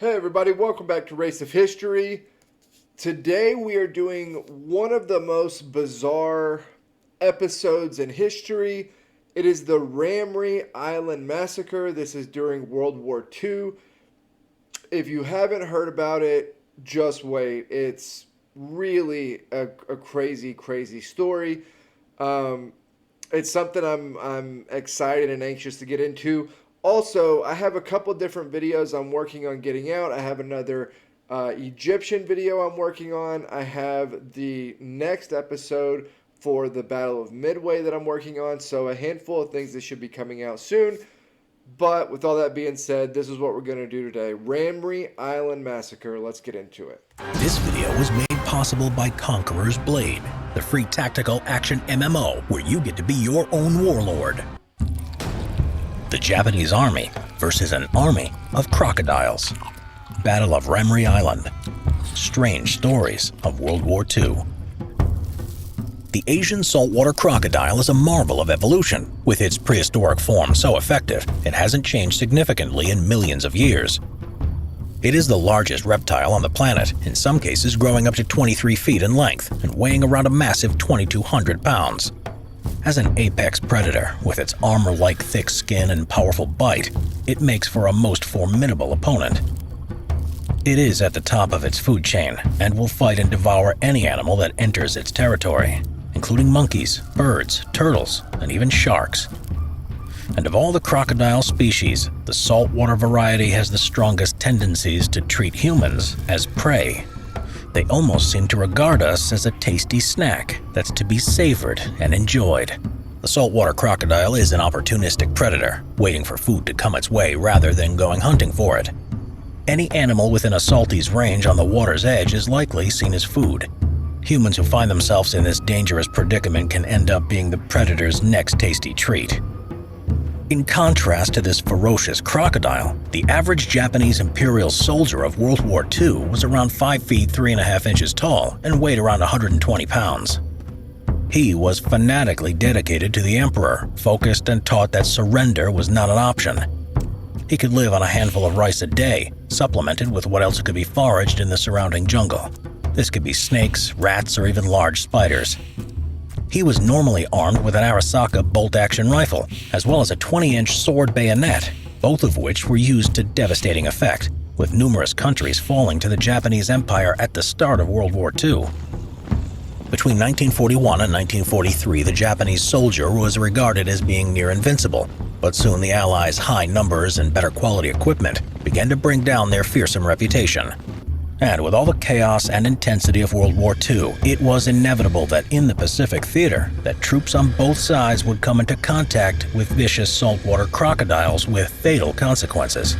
Hey everybody, welcome back to Race of History. Today we are doing one of the most bizarre episodes in history. It is the Ramree Island Massacre. This is during World War II. If you haven't heard about it, just wait. It's really a crazy, crazy story. Um, it's something I'm excited and anxious to get into. Also, I have a couple different videos I'm working on getting out. I have another Egyptian video I'm working on. I have the next episode for the Battle of Midway that I'm working on. So a handful of things that should be coming out soon. But with all that being said, this is what we're going to do today. Ramree Island Massacre. Let's get into it. This video was made possible by Conqueror's Blade, the free tactical action MMO where you get to be your own warlord. The Japanese army versus an army of crocodiles. Battle of Ramree Island. Strange stories of World War II. The Asian saltwater crocodile is a marvel of evolution. With its prehistoric form so effective, it hasn't changed significantly in millions of years. It is the largest reptile on the planet, in some cases growing up to 23 feet in length and weighing around a massive 2,200 pounds. As an apex predator, with its armor-like thick skin and powerful bite, it makes for a most formidable opponent. It is at the top of its food chain and will fight and devour any animal that enters its territory, including monkeys, birds, turtles, and even sharks. And of all the crocodile species, the saltwater variety has the strongest tendencies to treat humans as prey. They almost seem to regard us as a tasty snack that's to be savored and enjoyed. The saltwater crocodile is an opportunistic predator, waiting for food to come its way rather than going hunting for it. Any animal within a salty's range on the water's edge is likely seen as food. Humans who find themselves in this dangerous predicament can end up being the predator's next tasty treat. In contrast to this ferocious crocodile, the average Japanese imperial soldier of World War II was around 5 feet 3.5 inches tall and weighed around 120 pounds. He was fanatically dedicated to the emperor, focused and taught that surrender was not an option. He could live on a handful of rice a day, supplemented with what else could be foraged in the surrounding jungle. This could be snakes, rats, or even large spiders. He was normally armed with an Arisaka bolt-action rifle, as well as a 20-inch sword bayonet, both of which were used to devastating effect, with numerous countries falling to the Japanese Empire at the start of World War II. Between 1941 and 1943, the Japanese soldier was regarded as being near invincible, but soon the Allies' high numbers and better quality equipment began to bring down their fearsome reputation. And with all the chaos and intensity of World War II, it was inevitable that in the Pacific Theater, that troops on both sides would come into contact with vicious saltwater crocodiles with fatal consequences.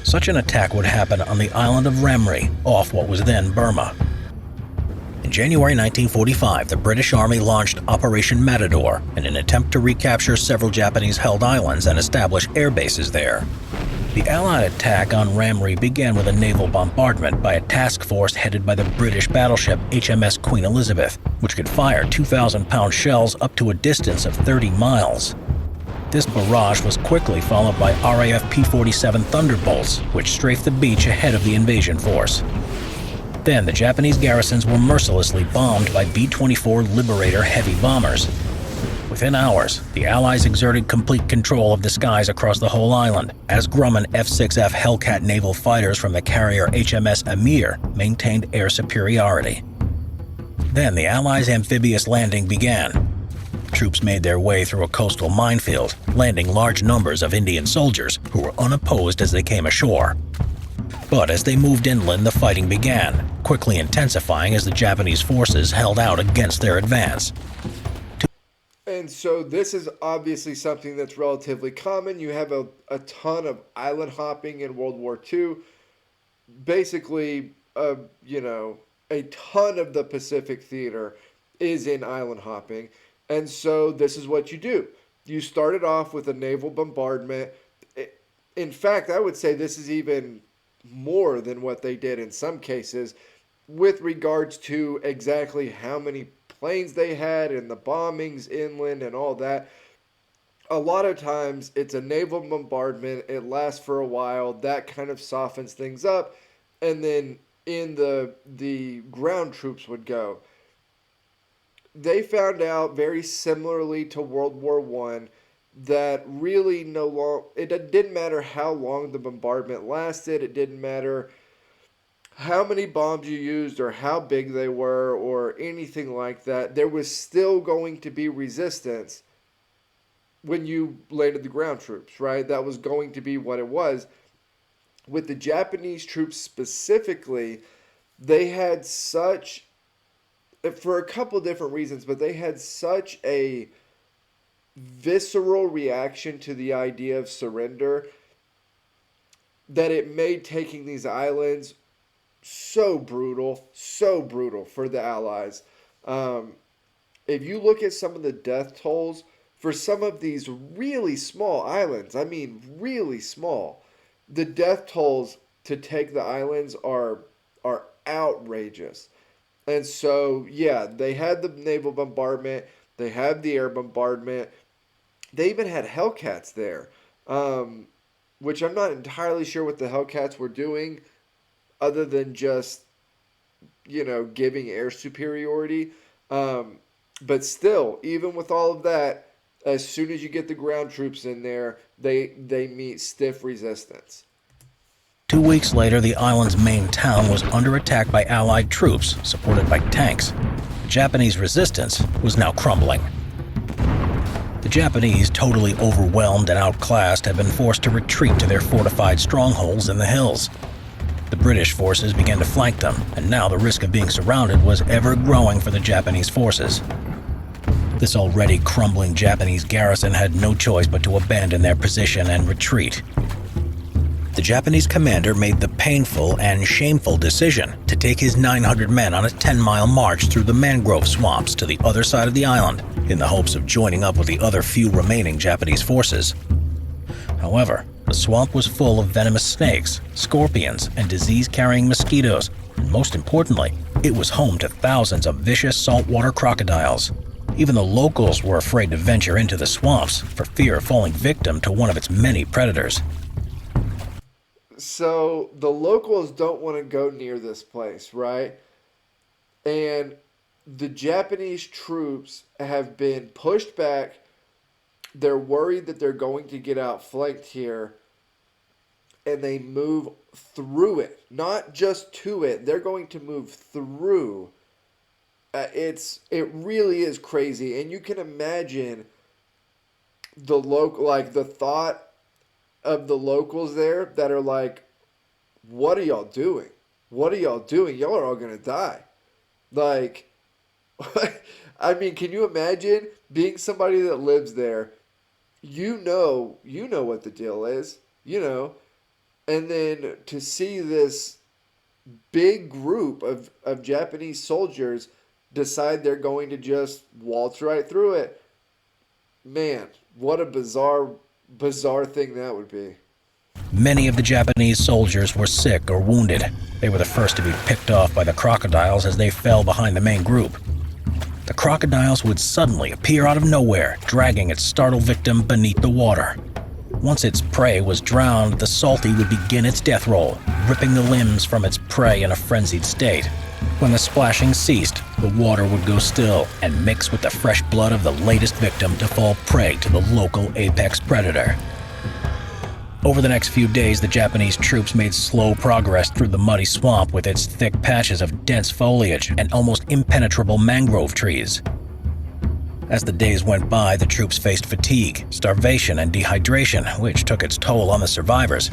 Such an attack would happen on the island of Ramree, off what was then Burma. In January 1945, the British Army launched Operation Matador in an attempt to recapture several Japanese-held islands and establish air bases there. The Allied attack on Ramree began with a naval bombardment by a task force headed by the British battleship HMS Queen Elizabeth, which could fire 2,000-pound shells up to a distance of 30 miles. This barrage was quickly followed by RAF P-47 Thunderbolts, which strafed the beach ahead of the invasion force. Then the Japanese garrisons were mercilessly bombed by B-24 Liberator heavy bombers. Within hours, the Allies exerted complete control of the skies across the whole island, as Grumman F-6F Hellcat naval fighters from the carrier HMS Amir maintained air superiority. Then the Allies' amphibious landing began. Troops made their way through a coastal minefield, landing large numbers of Indian soldiers who were unopposed as they came ashore. But as they moved inland, the fighting began, quickly intensifying as the Japanese forces held out against their advance. And so this is obviously something that's relatively common. You have a ton of island hopping in World War II. Basically, a ton of the Pacific Theater is in island hopping. And so this is what you do. You started off with a naval bombardment. In fact, I would say this is even more than what they did in some cases with regards to exactly how many planes they had and the bombings inland and all that. a lot of times it's a naval bombardment. It lasts for a while. That kind of softens things up, and then in the ground troops would go. They found out very similarly to World War One that really no long it didn't matter how long the bombardment lasted. It didn't matter how many bombs you used or how big they were or anything like that. There was still going to be resistance when you landed the ground troops, right? That was going to be what it was. With the Japanese troops specifically, they had such, for a couple different reasons, but they had such a visceral reaction to the idea of surrender that it made taking these islands so brutal for the Allies. If you look at some of the death tolls for some of these really small islands, I mean really small, the death tolls to take the islands are outrageous. And so, yeah, they had the naval bombardment, they had the air bombardment, they even had Hellcats there, which I'm not entirely sure what the Hellcats were doing other than just, giving air superiority. But still, even with all of that, as soon as you get the ground troops in there, they meet stiff resistance. 2 weeks later, the island's main town was under attack by Allied troops, supported by tanks. The Japanese resistance was now crumbling. The Japanese, totally overwhelmed and outclassed, had been forced to retreat to their fortified strongholds in the hills. The British forces began to flank them, and now the risk of being surrounded was ever growing for the Japanese forces. This already crumbling Japanese garrison had no choice but to abandon their position and retreat. The Japanese commander made the painful and shameful decision to take his 900 men on a 10-mile march through the mangrove swamps to the other side of the island in the hopes of joining up with the other few remaining Japanese forces. However, the swamp was full of venomous snakes, scorpions, and disease-carrying mosquitoes, and most importantly, it was home to thousands of vicious saltwater crocodiles. Even the locals were afraid to venture into the swamps for fear of falling victim to one of its many predators. So the locals don't want to go near this place, right? And the Japanese troops have been pushed back. They're worried that they're going to get outflanked here, and they move through it, not just to it. They're going to move through. It really is crazy, and you can imagine the thought of the locals there that are like, what are y'all doing? What are y'all doing? Y'all are all going to die. Like, I mean, can you imagine being somebody that lives there? You know what the deal is, and then to see this big group of Japanese soldiers decide they're going to just waltz right through it. Man, what a bizarre thing that would be. Many of the Japanese soldiers were sick or wounded. They were the first to be picked off by the crocodiles as they fell behind the main group. The crocodiles would suddenly appear out of nowhere, dragging its startled victim beneath the water. Once its prey was drowned, the salty would begin its death roll, ripping the limbs from its prey in a frenzied state. When the splashing ceased, the water would go still and mix with the fresh blood of the latest victim to fall prey to the local apex predator. Over the next few days, the Japanese troops made slow progress through the muddy swamp with its thick patches of dense foliage and almost impenetrable mangrove trees. As the days went by, the troops faced fatigue, starvation, and dehydration, which took its toll on the survivors.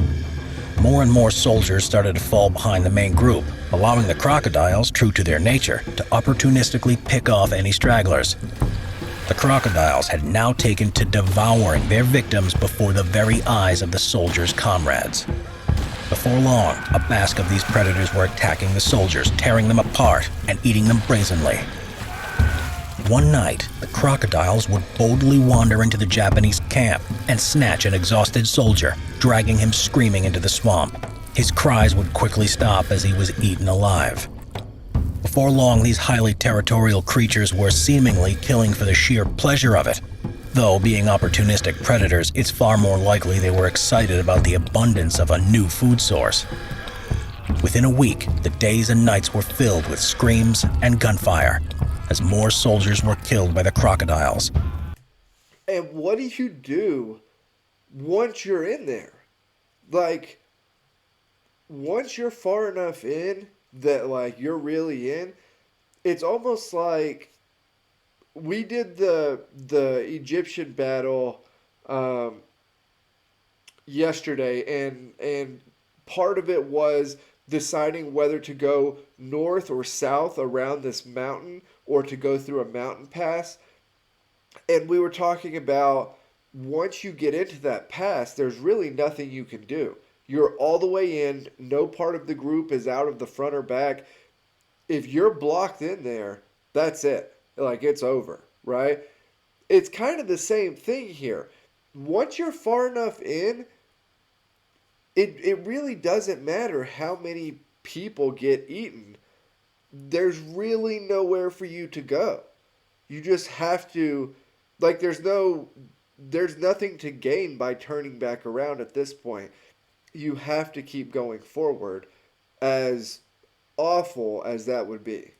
More and more soldiers started to fall behind the main group, allowing the crocodiles, true to their nature, to opportunistically pick off any stragglers. The crocodiles had now taken to devouring their victims before the very eyes of the soldiers' comrades. Before long, a basque of these predators were attacking the soldiers, tearing them apart and eating them brazenly. One night, the crocodiles would boldly wander into the Japanese camp and snatch an exhausted soldier, dragging him screaming into the swamp. His cries would quickly stop as he was eaten alive. Before long, these highly territorial creatures were seemingly killing for the sheer pleasure of it. Though, being opportunistic predators, it's far more likely they were excited about the abundance of a new food source. Within a week, the days and nights were filled with screams and gunfire as more soldiers were killed by the crocodiles. And what do you do once you're in there? Like, once you're far enough in that, like, you're really in, it's almost like we did the Egyptian battle yesterday, and part of it was deciding whether to go north or south around this mountain or to go through a mountain pass. And we were talking about once you get into that pass, there's really nothing you can do. You're all the way in. No part of the group is out of the front or back. If you're blocked in there, that's it. Like, it's over, right? It's kind of the same thing here. Once you're far enough in, it really doesn't matter how many people get eaten. There's really nowhere for you to go. You just have to, like, there's nothing to gain by turning back around at this point. You have to keep going forward, as awful as that would be.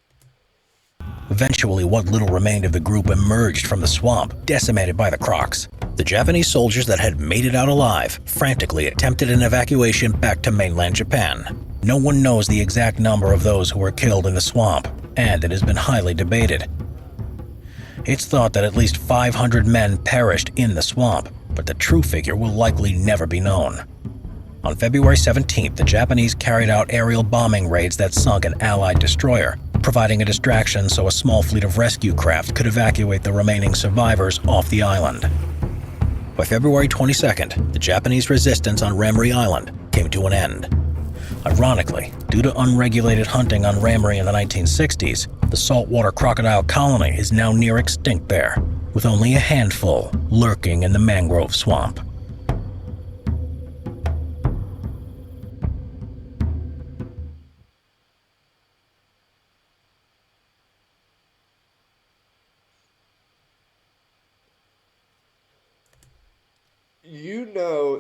Eventually, what little remained of the group emerged from the swamp, decimated by the crocs. The Japanese soldiers that had made it out alive frantically attempted an evacuation back to mainland Japan. No one knows the exact number of those who were killed in the swamp, and it has been highly debated. It's thought that at least 500 men perished in the swamp, but the true figure will likely never be known. On February 17th, the Japanese carried out aerial bombing raids that sunk an Allied destroyer, providing a distraction so a small fleet of rescue craft could evacuate the remaining survivors off the island. By February 22nd, the Japanese resistance on Ramree Island came to an end. Ironically, due to unregulated hunting on Ramree in the 1960s, the saltwater crocodile colony is now near extinct there, with only a handful lurking in the mangrove swamp.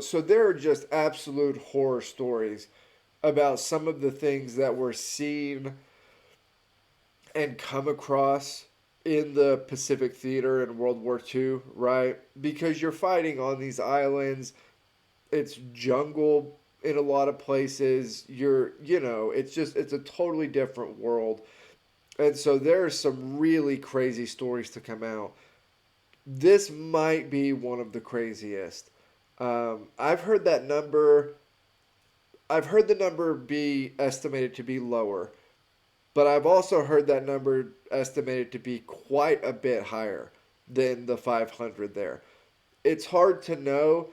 So there are just absolute horror stories about some of the things that were seen and come across in the Pacific Theater in World War II, right? Because you're fighting on these islands, it's jungle in a lot of places. It's a totally different world. And so there are some really crazy stories to come out. This might be one of the craziest. I've heard that number. I've heard the number be estimated to be lower, but I've also heard that number estimated to be quite a bit higher than the 500 there. It's hard to know,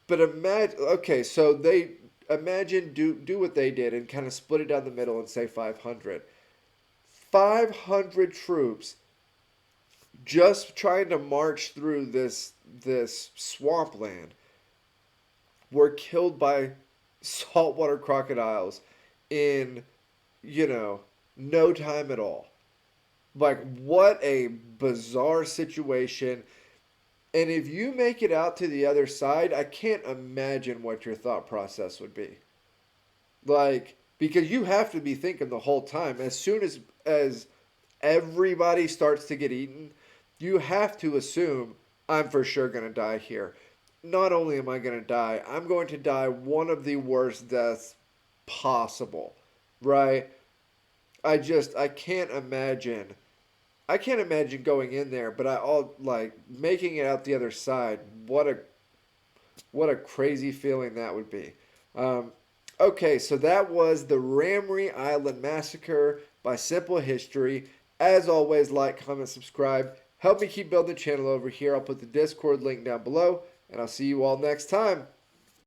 but imagine. Okay, so do what they did and kind of split it down the middle and say 500. 500 troops just trying to march through this swampland were killed by saltwater crocodiles in, no time at all. Like, what a bizarre situation. And if you make it out to the other side, I can't imagine what your thought process would be. Like, because you have to be thinking the whole time, as soon as everybody starts to get eaten, you have to assume I'm for sure going to die here. Not only am I going to die, I'm going to die one of the worst deaths possible, right? I can't imagine. I can't imagine going in there, but making it out the other side. What a crazy feeling that would be. Okay, so that was the Ramree Island Massacre by Simple History. As always, like, comment, subscribe. Help me keep building the channel over here. I'll put the Discord link down below, and I'll see you all next time.